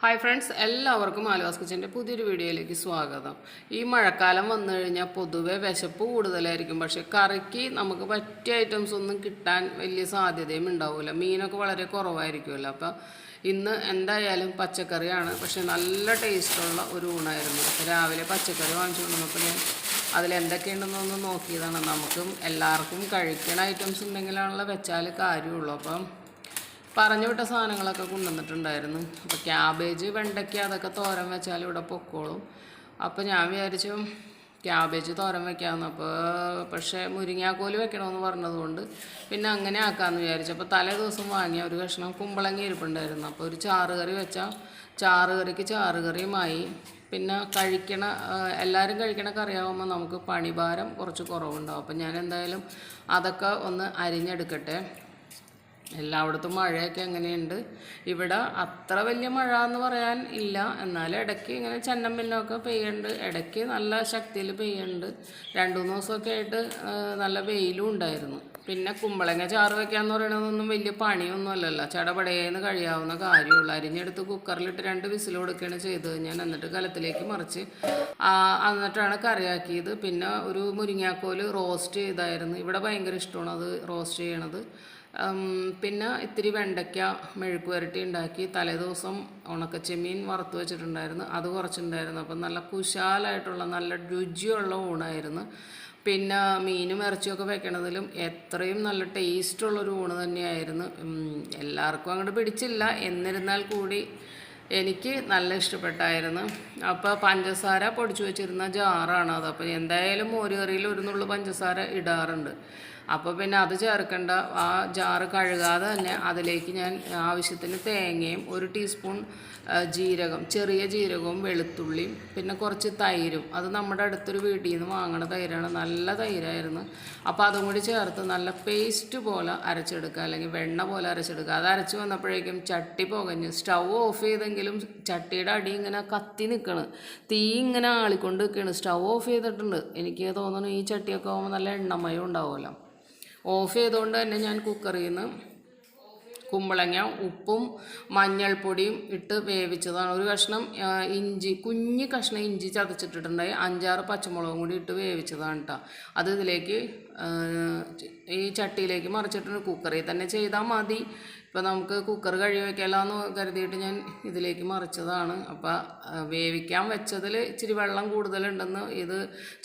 Hi friends, എല്ലാവർക്കും ആലുവാസ് കിച്ചൻ്റെ പുതിയൊരു വീഡിയോയിലേക്ക് സ്വാഗതം. ഈ മഴക്കാലം വന്നു കഴിഞ്ഞാൽ പൊതുവെ വിശപ്പ് കൂടുതലായിരിക്കും. പക്ഷേ കറിക്ക് നമുക്ക് പറ്റിയ ഐറ്റംസ് ഒന്നും കിട്ടാൻ വലിയ സാധ്യതയും ഉണ്ടാവില്ല. മീനൊക്കെ വളരെ കുറവായിരിക്കുമല്ലോ. അപ്പോൾ ഇന്ന് എന്തായാലും പച്ചക്കറിയാണ്. പക്ഷേ നല്ല ടേസ്റ്റുള്ള ഒരു ഊണായിരുന്നു. അപ്പോൾ രാവിലെ പച്ചക്കറി വാങ്ങിച്ചു കൊണ്ടുവന്നപ്പോൾ ഞാൻ അതിലെന്തൊക്കെയുണ്ടെന്നൊന്ന് നോക്കിയതാണ്. നമുക്കും എല്ലാവർക്കും കഴിക്കണ ഐറ്റംസ് ഉണ്ടെങ്കിലാണല്ലോ വെച്ചാൽ കാര്യമുള്ളൂ. അപ്പം പറഞ്ഞു വിട്ട സാധനങ്ങളൊക്കെ കൊണ്ടുവന്നിട്ടുണ്ടായിരുന്നു. അപ്പോൾ ക്യാബേജ്, വെണ്ടയ്ക്ക അതൊക്കെ തോരൻ വെച്ചാൽ ഇവിടെ പൊക്കോളും. അപ്പോൾ ഞാൻ വിചാരിച്ചു ക്യാബേജ് തോരൻ വെക്കാമെന്ന്. പക്ഷേ മുരിങ്ങാക്കോല് വെക്കണമെന്ന് പറഞ്ഞതുകൊണ്ട് പിന്നെ അങ്ങനെ ആക്കാമെന്ന് വിചാരിച്ചു. അപ്പോൾ തലേ ദിവസം വാങ്ങിയ ഒരു കഷ്ണം കുമ്പളങ്ങ ഇരിപ്പുണ്ടായിരുന്നു. അപ്പോൾ ഒരു ചാറുകറി വെച്ചാൽ ചാറുകറിക്ക് ചാറുകറിയുമായി. പിന്നെ എല്ലാവരും കഴിക്കണ കറിയാകുമ്പോൾ നമുക്ക് പണിഭാരം കുറച്ച് കുറവുണ്ടാവും. അപ്പം ഞാൻ എന്തായാലും അതൊക്കെ ഒന്ന് അരിഞ്ഞെടുക്കട്ടെ. എല്ലായിടത്തും മഴയൊക്കെ എങ്ങനെയുണ്ട്? ഇവിടെ അത്ര വലിയ മഴ എന്ന് പറയാൻ ഇല്ല, എന്നാലും ഇടയ്ക്ക് ഇങ്ങനെ ചന്നം പിന്നൊക്കെ പെയ്യുന്നുണ്ട്. ഇടയ്ക്ക് നല്ല ശക്തിയിൽ പെയ്യുന്നുണ്ട്. 2-3 ദിവസമൊക്കെ ആയിട്ട് നല്ല വെയിലും ഉണ്ടായിരുന്നു. പിന്നെ കുമ്പളങ്ങ ചാറ് വയ്ക്കാമെന്ന് പറയണതൊന്നും വലിയ പണിയൊന്നും അല്ലല്ലോ. ചടപടേന്ന് കഴിയാവുന്ന കാര്യമുള്ളൂ. അരിഞ്ഞെടുത്ത് കുക്കറിലിട്ട് 2 വിസിൽ കൊടുക്കുകയാണ് ചെയ്തത് ഞാൻ. എന്നിട്ട് കലത്തിലേക്ക് മറിച്ച് എന്നിട്ടാണ് കറിയാക്കിയത്. പിന്നെ ഒരു മുരിങ്ങാക്കോല് റോസ്റ്റ് ചെയ്തായിരുന്നു. ഇവിടെ ഭയങ്കര ഇഷ്ടമാണ് അത് റോസ്റ്റ് ചെയ്യണത്. പിന്നെ ഇത്തിരി വെണ്ടയ്ക്ക മെഴുക്ക് പുരട്ടി ഉണ്ടാക്കി. തലേദിവസം ഉണക്കച്ചെമ്മീൻ വറുത്ത് വെച്ചിട്ടുണ്ടായിരുന്നു, അത് കുറച്ചുണ്ടായിരുന്നു. അപ്പം നല്ല കുശാലായിട്ടുള്ള നല്ല രുചിയുള്ള ഊണായിരുന്നു. പിന്നെ മീനും ഇറച്ചിയൊക്കെ വെക്കണതിലും എത്രയും നല്ല ടേസ്റ്റുള്ളൊരു ഊണ് തന്നെയായിരുന്നു. എല്ലാവർക്കും അങ്ങോട്ട് പിടിച്ചില്ല, എന്നിരുന്നാൽ കൂടി എനിക്ക് നല്ല ഇഷ്ടപ്പെട്ടായിരുന്നു. അപ്പോൾ പഞ്ചസാര പൊടിച്ചു വെച്ചിരുന്ന ജാറാണ് അത്. അപ്പോൾ എന്തായാലും മോര് കറിയിൽ ഒരു നുള്ളു പഞ്ചസാര ഇടാറുണ്ട്. അപ്പോൾ പിന്നെ അത് ചേർക്കേണ്ട. ആ ജാറ് കഴുകാതെ തന്നെ അതിലേക്ക് ഞാൻ ആവശ്യത്തിന് തേങ്ങയും 1 ടീസ്പൂൺ ജീരകം, ചെറിയ ജീരകവും വെളുത്തുള്ളിയും പിന്നെ കുറച്ച് തൈരും. അത് നമ്മുടെ അടുത്തൊരു വീട്ടിൽ നിന്ന് വാങ്ങണ തൈരാണ്, നല്ല തൈരായിരുന്നു. അപ്പോൾ അതും കൂടി ചേർത്ത് നല്ല പേസ്റ്റ് പോലെ അരച്ചെടുക്കുക, അല്ലെങ്കിൽ വെണ്ണ പോലെ അരച്ചെടുക്കുക. അത് അരച്ച് വന്നപ്പോഴേക്കും ചട്ടി പുകഞ്ഞ്. സ്റ്റൗ ഓഫ് ചെയ്തെങ്കിലും ചട്ടിയുടെ അടി ഇങ്ങനെ കത്തി നിൽക്കണം, തീ ഇങ്ങനെ ആളിക്കൊണ്ട് നിൽക്കുകയാണ്. സ്റ്റൗ ഓഫ് ചെയ്തിട്ടുണ്ട്. എനിക്ക് തോന്നുന്നു ഈ ചട്ടിയൊക്കെ ആകുമ്പോൾ നല്ല എണ്ണമയം ഉണ്ടാവുമല്ലോ. ഓഫ് ചെയ്തുകൊണ്ട് തന്നെ ഞാൻ കുക്കറിൽ നിന്ന് കുമ്പളങ്ങ ഉപ്പും മഞ്ഞൾപ്പൊടിയും ഇട്ട് വേവിച്ചതാണ്. ഒരു കഷ്ണം ഇഞ്ചി, കുഞ്ഞ് കഷ്ണം ഇഞ്ചി ചതച്ചിട്ടിട്ടുണ്ടായി. 5-6 പച്ചമുളകും കൂടി ഇട്ട് വേവിച്ചതാണ് കേട്ടോ. അത് ഇതിലേക്ക് ഈ ചട്ടിയിലേക്ക് മറിച്ചിട്ടുണ്ട്. കുക്കറിൽ തന്നെ ചെയ്താൽ മതി. ഇപ്പോൾ നമുക്ക് കുക്കർ കഴുകി വയ്ക്കാമെന്ന് കരുതിയിട്ട് ഞാൻ ഇതിലേക്ക് മറിച്ചതാണ്. അപ്പോൾ വേവിക്കാൻ വെച്ചതിൽ ഇച്ചിരി വെള്ളം കൂടുതലുണ്ടെന്ന് ഇത്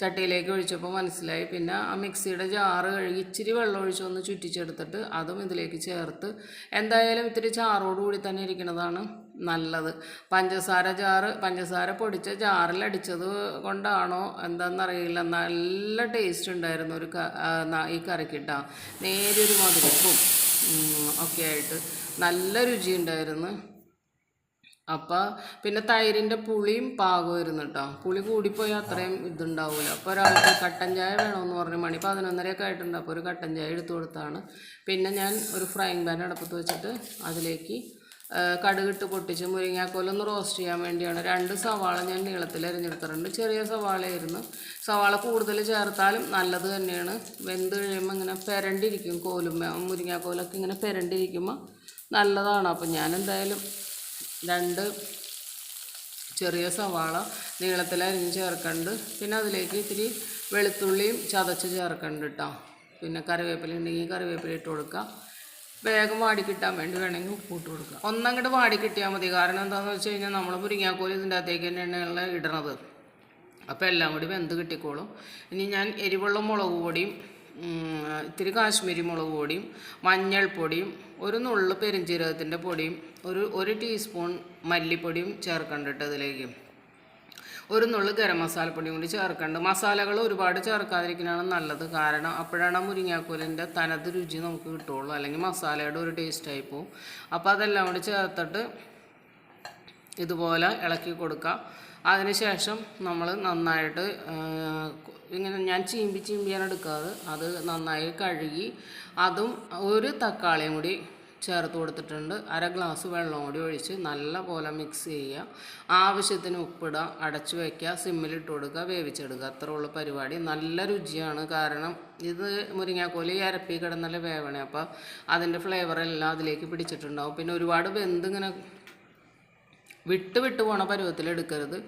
ചട്ടിയിലേക്ക് ഒഴിച്ചപ്പോൾ മനസ്സിലായി. പിന്നെ ആ മിക്സിയുടെ ജാറ് കഴുകി ഇച്ചിരി വെള്ളം ഒഴിച്ചൊന്ന് ചുറ്റിച്ചെടുത്തിട്ട് അതും ഇതിലേക്ക് ചേർത്ത്. എന്തായാലും ഇത്തിരി ചാറോടുകൂടി തന്നെ ഇരിക്കുന്നതാണ് നല്ലത്. പഞ്ചസാര പൊടിച്ച ജാറിലടിച്ചത് കൊണ്ടാണോ എന്താണെന്നറിയില്ല, നല്ല ടേസ്റ്റ് ഉണ്ടായിരുന്നു ഈ കറിക്കിട്ടാ. നേരിയൊരു മധുരപ്പും ഒക്കെ ആയിട്ട് നല്ല രുചിയുണ്ടായിരുന്നു. അപ്പോൾ പിന്നെ തൈരിൻ്റെ പുളിയും പാകമായിരുന്നു കേട്ടോ. പുളി കൂടിപ്പോയാൽ അത്രയും ഇതുണ്ടാവില്ല. അപ്പോൾ ഒരാൾക്ക് കട്ടൻ ചായ വേണമെന്ന് പറഞ്ഞ് മണി 11:30 ആയിട്ടുണ്ട്. അപ്പോൾ ഒരു കട്ടൻ ചായ എടുത്തു കൊടുത്താണ്. പിന്നെ ഞാൻ ഒരു ഫ്രൈങ് പാൻ അടുപ്പത്ത് വെച്ചിട്ട് അതിലേക്ക് കടുകിട്ട് പൊട്ടിച്ച് മുരിങ്ങാക്കോലൊന്ന് റോസ്റ്റ് ചെയ്യാൻ വേണ്ടിയാണ്. 2 സവാള ഞാൻ നീളത്തിൽ അരിഞ്ഞെടുത്തിട്ടുണ്ട്. ചെറിയ സവാളയായിരുന്നു. സവാള കൂടുതൽ ചേർത്താലും നല്ലത് തന്നെയാണ്. വെന്ത് കഴിയുമ്പോൾ ഇങ്ങനെ പെരണ്ടിരിക്കും. മുരിങ്ങാക്കോലൊക്കെ ഇങ്ങനെ പെരണ്ടിരിക്കുമ്പോൾ നല്ലതാണ്. അപ്പം ഞാൻ എന്തായാലും 2 ചെറിയ സവാള നീളത്തിൽ അരിഞ്ഞ് ചേർക്കുന്നുണ്ട്. പിന്നെ അതിലേക്ക് ഇത്തിരി വെളുത്തുള്ളിയും ചതച്ച് ചേർക്കുന്നുണ്ട് കേട്ടോ. പിന്നെ കറിവേപ്പില ഉണ്ടെങ്കിൽ കറിവേപ്പില ഇട്ട് കൊടുക്കുക. വേഗം വാടിക്കിട്ടാൻ വേണ്ടി വേണമെങ്കിൽ ഉപ്പിട്ട് കൊടുക്കുക. ഒന്നങ്ങോട്ട് വാടിക്കിട്ടിയാൽ മതി. കാരണം എന്താണെന്ന് വെച്ച് കഴിഞ്ഞാൽ നമ്മൾ മുരിങ്ങാക്കോല് ഇതിൻ്റെ അകത്തേക്ക് തന്നെയാണ് ഇടണത്. അപ്പോൾ എല്ലാം കൂടി വെന്ത് കിട്ടിക്കോളും. ഇനി ഞാൻ എരിവുള്ള മുളക് പൊടിയും ഇത്തിരി കാശ്മീരി മുളക് പൊടിയും മഞ്ഞൾപ്പൊടിയും ഒരു നുള്ളു പെരുംജീരകത്തിൻ്റെ പൊടിയും 1 ടീസ്പൂൺ മല്ലിപ്പൊടിയും ചേർക്കണ്ടിട്ട് അതിലേക്ക് ഒരു നുള്ളു ഗരം മസാലപ്പൊടിയും കൂടി ചേർക്കുന്നുണ്ട്. മസാലകൾ ഒരുപാട് ചേർക്കാതിരിക്കുന്നതാണ് നല്ലത്. കാരണം അപ്പോഴാണ് മുരിങ്ങാക്കോലിൻ്റെ തനത് രുചി നമുക്ക് കിട്ടുള്ളൂ. അല്ലെങ്കിൽ മസാലയുടെ ഒരു ടേസ്റ്റായി പോവും. അപ്പോൾ അതെല്ലാം കൂടി ചേർത്തിട്ട് ഇതുപോലെ ഇളക്കി കൊടുക്കുക. അതിനുശേഷം നമ്മൾ നന്നായിട്ട് ഇങ്ങനെ ഞാൻ ചീമ്പിയാണ് എടുക്കാറ്. അത് നന്നായി കഴുകി അതും ഒരു തക്കാളിയും കൂടി ചേർത്ത് കൊടുത്തിട്ടുണ്ട്. 1/2 ഗ്ലാസ് വെള്ളം കൂടി ഒഴിച്ച് നല്ല പോലെ മിക്സ് ചെയ്യുക. ആവശ്യത്തിന് ഉപ്പിടുക, അടച്ചു വയ്ക്കുക, സിമ്മിലിട്ട് കൊടുക്കുക, വേവിച്ചെടുക്കുക. അത്ര ഉള്ള പരിപാടി. നല്ല രുചിയാണ്. കാരണം ഇത് മുരിങ്ങാക്കോല് അരപ്പി കിടന്നല്ലേ വേവണേ. അപ്പോൾ അതിൻ്റെ ഫ്ലേവറെല്ലാം അതിലേക്ക് പിടിച്ചിട്ടുണ്ടാവും. പിന്നെ ഒരുപാട് വെന്തിങ്ങനെ വിട്ട് വിട്ട് പോണ പരുവത്തിൽ എടുക്കരുത്.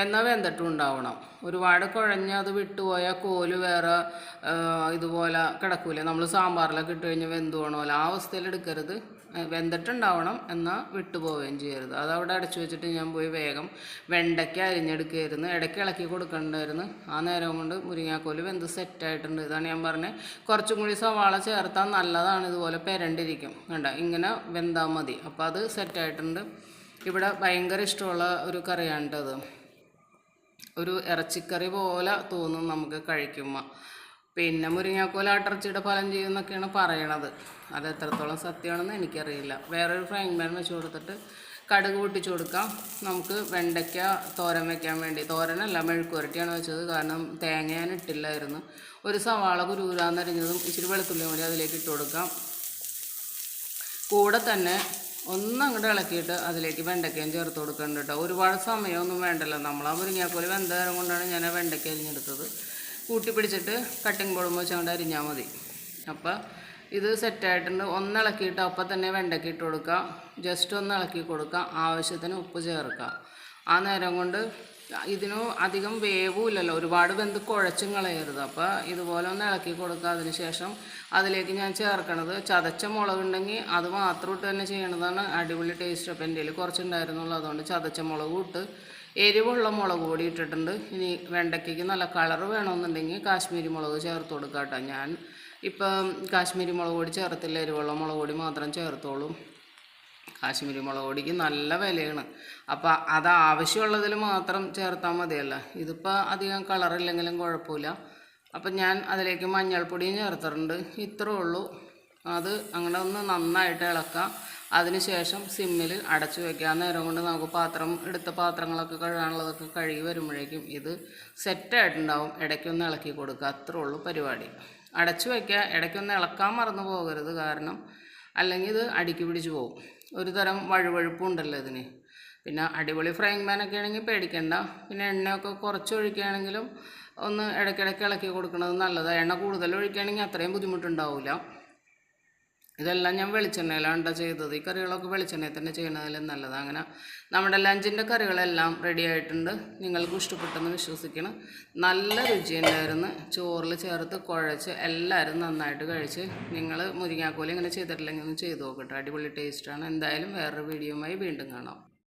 എന്നാൽ വെന്തിട്ടും ഉണ്ടാവണം. ഒരുപാട് കുഴഞ്ഞ് അത് വിട്ടുപോയാൽ കോല് വേറെ ഇതുപോലെ കിടക്കൂലേ, നമ്മൾ സാമ്പാറിലൊക്കെ ഇട്ട് കഴിഞ്ഞാൽ വെന്ത് പോകണമല്ലോ, ആ അവസ്ഥയിൽ എടുക്കരുത്. വെന്തിട്ടുണ്ടാവണം, എന്നാൽ വിട്ടുപോവുകയും ചെയ്യരുത്. അതവിടെ അടച്ചു വെച്ചിട്ട് ഞാൻ പോയി വേഗം വെണ്ടയ്ക്ക അരിഞ്ഞെടുക്കുകയായിരുന്നു. ഇടയ്ക്ക് ഇളക്കി കൊടുക്കണ്ടായിരുന്നു. ആ നേരം കൊണ്ട് മുരിങ്ങാക്കോല് വെന്ത് സെറ്റായിട്ടുണ്ട്. ഇതാണ് ഞാൻ പറഞ്ഞത്, കുറച്ചും കൂടി സവാള ചേർത്താൽ നല്ലതാണ്. ഇതുപോലെ പെരണ്ടിരിക്കും, കണ്ട ഇങ്ങനെ വെന്താൽ മതി. അപ്പോൾ അത് സെറ്റായിട്ടുണ്ട്. ഇവിടെ ഭയങ്കര ഇഷ്ടമുള്ള ഒരു കറിയാണ് അത്. ഒരു ഇറച്ചിക്കറി പോലെ തോന്നും നമുക്ക് കഴിക്കുമ്പോൾ. പിന്നെ മുരിങ്ങാക്കോൽ ആട്ടിറച്ചിയുടെ ഫലം ചെയ്യുമെന്നൊക്കെയാണ് പറയണത്. അത് എത്രത്തോളം സത്യമാണെന്ന് എനിക്കറിയില്ല. വേറൊരു ഫ്രൈങ് പാൻ വെച്ച് കൊടുത്തിട്ട് കടുക് പൊട്ടിച്ച് കൊടുക്കാം. നമുക്ക് വെണ്ടയ്ക്ക തോരൻ വയ്ക്കാൻ വേണ്ടി, തോരനല്ല മെഴുക്കുവരട്ടിയാണ് വെച്ചത്, കാരണം തേങ്ങ ഞാൻ ഇട്ടില്ലായിരുന്നു. ഒരു സവാള കുരുകുരാന്നരിഞ്ഞതും ഇച്ചിരി വെളുത്തുള്ളിയും കൂടി അതിലേക്ക് ഇട്ട് കൊടുക്കാം. കൂടെ തന്നെ ഒന്നങ്ങോട്ട് ഇളക്കിയിട്ട് അതിലേക്ക് വെണ്ടയ്ക്കയും ചേർത്ത് കൊടുക്കുന്നുണ്ട് കേട്ടോ. ഒരുപാട് സമയമൊന്നും വേണ്ടല്ലോ. നമ്മൾ ആ മുരിങ്ങാക്കോല് വെന്ത നേരം കൊണ്ടാണ് ഞാൻ ആ വെണ്ടയ്ക്ക അരിഞ്ഞെടുത്തത്. കൂട്ടി പിടിച്ചിട്ട് കട്ടിങ് ബോർഡ് വെച്ച് അങ്ങോട്ട് അരിഞ്ഞാൽ മതി. അപ്പോൾ ഇത് സെറ്റായിട്ടുണ്ട്. ഒന്ന് ഇളക്കിയിട്ട് അപ്പം തന്നെ വെണ്ടയ്ക്ക ഇട്ട് കൊടുക്കുക. ജസ്റ്റ് ഒന്ന് ഇളക്കി കൊടുക്കുക. ആവശ്യത്തിന് ഉപ്പ് ചേർക്കുക. ആ നേരം കൊണ്ട് ഇതിന് അധികം വേവുമില്ലല്ലോ, ഒരുപാട് വെന്ത് കുഴച്ചും കളയരുത്. അപ്പോൾ ഇതുപോലെ ഒന്ന് ഇളക്കി കൊടുക്കുക. അതിന് ശേഷം അതിലേക്ക് ഞാൻ ചേർക്കണത് ചതച്ച മുളകുണ്ടെങ്കിൽ അത് മാത്രം ഇട്ട് തന്നെ ചെയ്യണതാണ് അടിപൊളി ടേസ്റ്റ്. അപ്പോൾ എൻ്റെ കയ്യിൽ കുറച്ചുണ്ടായിരുന്നുള്ളൂ, അതുകൊണ്ട് ചതച്ച മുളക് ഇട്ട് എരിവുള്ള മുളക് പൊടി ഇട്ടിട്ടുണ്ട്. ഇനി വെണ്ടയ്ക്കയ്ക്ക് നല്ല കളറ് വേണമെന്നുണ്ടെങ്കിൽ കാശ്മീരി മുളക് ചേർത്ത് കൊടുക്കുക കേട്ടോ. ഞാൻ ഇപ്പം കാശ്മീരി മുളക് പൊടി ചേർത്തില്ല, എരിവുള്ള മുളക് പൊടി മാത്രം ചേർത്തോളൂ. കാശ്മീരി മുളക് പൊടിക്ക് നല്ല വിലയാണ്. അപ്പോൾ അത് ആവശ്യമുള്ളതിൽ മാത്രം ചേർത്താൽ മതിയല്ല. ഇതിപ്പോൾ അധികം കളറില്ലെങ്കിലും കുഴപ്പമില്ല. അപ്പം ഞാൻ അതിലേക്ക് മഞ്ഞൾപ്പൊടിയും ചേർത്തിട്ടുണ്ട്. ഇത്രേ ഉള്ളൂ. അത് അങ്ങനെ ഒന്ന് നന്നായിട്ട് ഇളക്കാം. അതിനുശേഷം സിമ്മിൽ അടച്ചു വയ്ക്കുക. നേരം കൊണ്ട് നമുക്ക് എടുത്ത പാത്രങ്ങളൊക്കെ കഴുകാനുള്ളതൊക്കെ കഴുകി വരുമ്പോഴേക്കും ഇത് സെറ്റായിട്ടുണ്ടാവും. ഇടയ്ക്കൊന്ന് ഇളക്കി കൊടുക്കുക. അത്രേ ഉള്ളൂ പരിപാടി. അടച്ചു വയ്ക്കുക. ഇടയ്ക്കൊന്ന് ഇളക്കാൻ മറന്നു പോകരുത്, കാരണം അല്ലെങ്കിൽ ഇത് അടുക്കി പിടിച്ച് പോകും. ഒരു തരം വഴുവഴുപ്പുണ്ടല്ലോ ഇതിന്. പിന്നെ അടിപൊളി ഫ്രൈങ് പാനൊക്കെ ആണെങ്കിൽ പേടിക്കണ്ട. പിന്നെ എണ്ണയൊക്കെ കുറച്ച് ഒഴിക്കുകയാണെങ്കിലും ഒന്ന് ഇടയ്ക്കിടയ്ക്ക് ഇളക്കി കൊടുക്കുന്നത് നല്ലതാണ്. എണ്ണ കൂടുതൽ ഒഴിക്കുകയാണെങ്കിൽ അത്രയും ബുദ്ധിമുട്ടുണ്ടാവില്ല. ഇതെല്ലാം ഞാൻ വെളിച്ചെണ്ണയിലാണ് ചെയ്തത്. ഈ കറികളൊക്കെ വെളിച്ചെണ്ണയിൽ തന്നെ ചെയ്യണതിലും നല്ലതാണ്. അങ്ങനെ നമ്മുടെ ലഞ്ചിൻ്റെ കറികളെല്ലാം റെഡി ആയിട്ടുണ്ട്. നിങ്ങൾക്കും ഇഷ്ടപ്പെട്ടെന്ന് വിശ്വസിക്കണം. നല്ല രുചിയുണ്ടായിരുന്നു. ചോറിൽ ചേർത്ത് കുഴച്ച് എല്ലാവരും നന്നായിട്ട് കഴിച്ച്. നിങ്ങൾ മുരിങ്ങാക്കോല് ഇങ്ങനെ ചെയ്തിട്ടില്ലെങ്കിൽ ഒന്ന് ചെയ്ത് നോക്കട്ടെ. അടിപൊളി ടേസ്റ്റാണ്. എന്തായാലും വേറൊരു വീഡിയോയുമായി വീണ്ടും കാണാം.